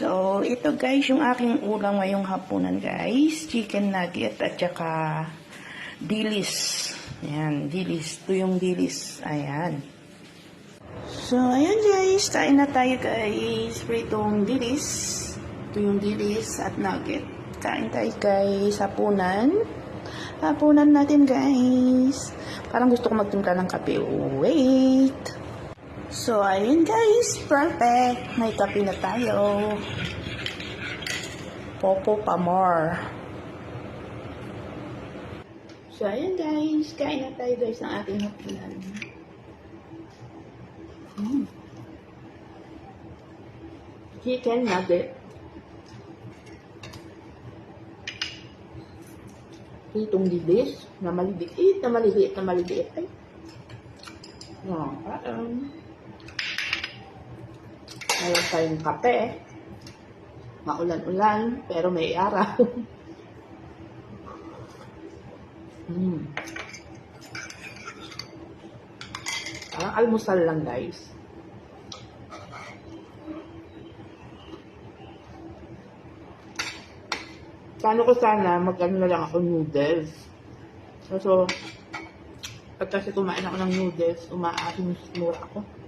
So, ito guys, yung aking ulam ngayong hapunan guys. Chicken nugget at saka dilis. Ayan, dilis. Ito yung dilis. Ayan. So, ayan guys. Kain na tayo guys. Pritong dilis. Ito yung dilis at nugget. Kain tayo guys. Hapunan. Hapunan natin guys. Parang gusto ko magtimpla ng kape. Wait. So, ayun guys, perfect. May kape na tayo. Popo pa more. So, ayun guys, kain na tayo guys ng ating hapunan. Chicken nugget. Itong dilis na maliliit, na maliliit, na maliliit. Ay. No, Mayroon tayong kape. Maulan-ulan, pero may araw. Parang almusal lang, guys. Paano ko sana mag-ano na lang ako noodles. So, pag kasi kumain ako ng noodles, umaasim yung mura ako.